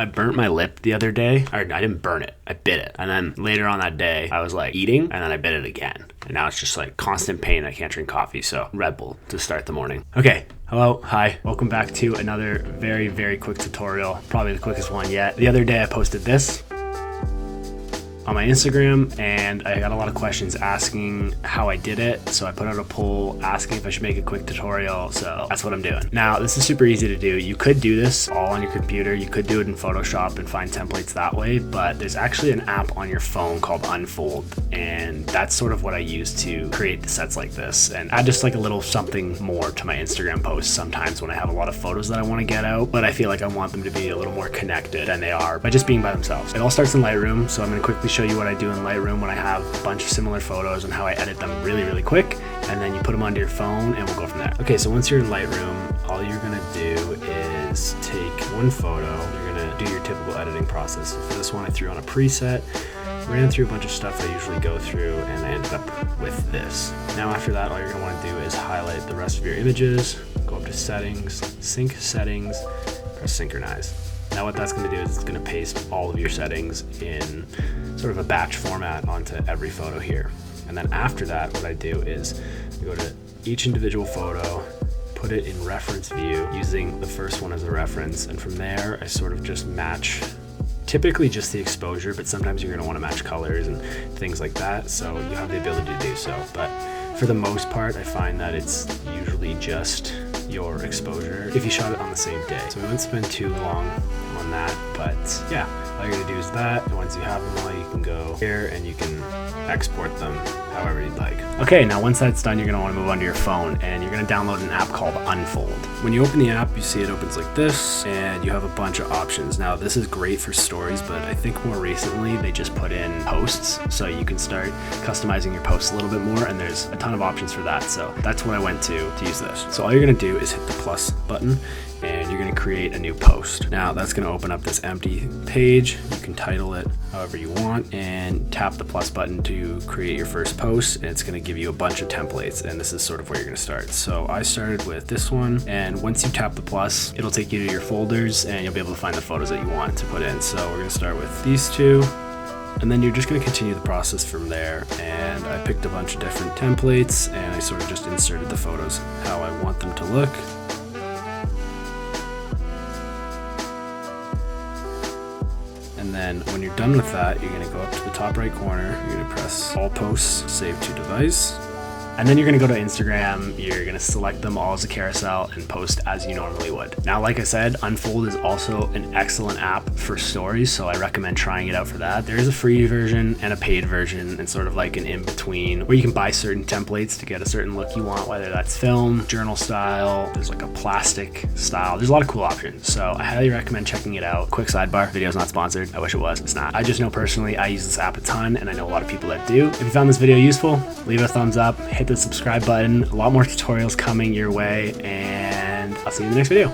I burnt my lip the other day. Or I didn't burn it. I bit it. And then later on that day, I was like eating and then I bit it again. And now it's just like constant pain. I can't drink coffee. So Red Bull to start the morning. Okay. Hello. Hi. Welcome back to another very, very quick tutorial. Probably the quickest one yet. The other day I posted this on my Instagram and I got a lot of questions asking how I did it. So I put out a poll asking if I should make a quick tutorial. So that's what I'm doing. Now, this is super easy to do. You could do this all on your computer. You could do it in Photoshop and find templates that way, but there's actually an app on your phone called Unfold. And that's sort of what I use to create the sets like this and add just like a little something more to my Instagram posts sometimes when I have a lot of photos that I want to get out, but I feel like I want them to be a little more connected than they are by just being by themselves. It all starts in Lightroom. So I'm going to quickly show you what I do in Lightroom when I have a bunch of similar photos and how I edit them really, really quick. And then you put them onto your phone and we'll go from there. Okay, so once you're in Lightroom, all you're gonna do is take one photo. You're gonna do your typical editing process. So for this one, I threw on a preset, ran through a bunch of stuff I usually go through, and I ended up with this. Now after that, all you're gonna wanna do is highlight the rest of your images, go up to settings, sync settings, press synchronize. Now what that's going to do is it's going to paste all of your settings in sort of a batch format onto every photo here. And then after that, what I do is I go to each individual photo, put it in reference view using the first one as a reference. And from there, I sort of just match typically just the exposure, but sometimes you're going to want to match colors and things like that. So you have the ability to do so. But for the most part, I find that it's usually just your exposure if you shot it on the same day. So we won't spend too long on that, but yeah, all you're gonna do is that. And once you have them all, you can go here and you can export them however you'd like. Okay, now once that's done, you're gonna wanna move onto your phone and you're gonna download an app called Unfold. When you open the app, you see it opens like this and you have a bunch of options. Now this is great for stories, but I think more recently they just put in posts. So you can start customizing your posts a little bit more and there's a ton of options for that. So that's what I went to use this. So all you're gonna do is hit the plus button and you're gonna create a new post. Now that's gonna open up this empty page. You can title it however you want and tap the plus button to create your first post. And it's gonna give you a bunch of templates and this is sort of where you're gonna start. So I started with this one and once you tap the plus, it'll take you to your folders and you'll be able to find the photos that you want to put in. So we're gonna start with these two. And then you're just gonna continue the process from there. And I picked a bunch of different templates and I sort of just inserted the photos how I want them to look. And then when you're done with that, you're gonna go up to the top right corner, you're gonna press all posts, save to device. And then you're gonna go to Instagram, you're gonna select them all as a carousel and post as you normally would. Now, like I said, Unfold is also an excellent app for stories, so I recommend trying it out for that. There is a free version and a paid version and sort of like an in-between where you can buy certain templates to get a certain look you want, whether that's film, journal style, there's like a plastic style. There's a lot of cool options, so I highly recommend checking it out. Quick sidebar, video's not sponsored. I wish it was, it's not. I just know personally I use this app a ton and I know a lot of people that do. If you found this video useful, leave it a thumbs up, hit the subscribe button. A lot more tutorials coming your way, and I'll see you in the next video.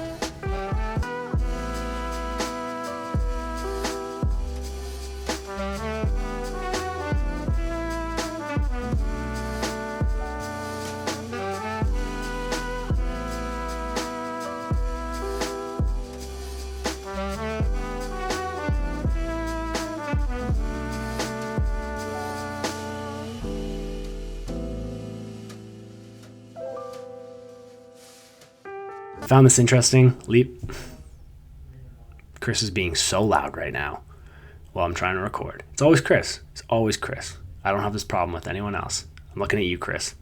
Found this interesting. Leap. Chris is being so loud right now while I'm trying to record. It's always Chris. It's always Chris. I don't have this problem with anyone else. I'm looking at you, Chris.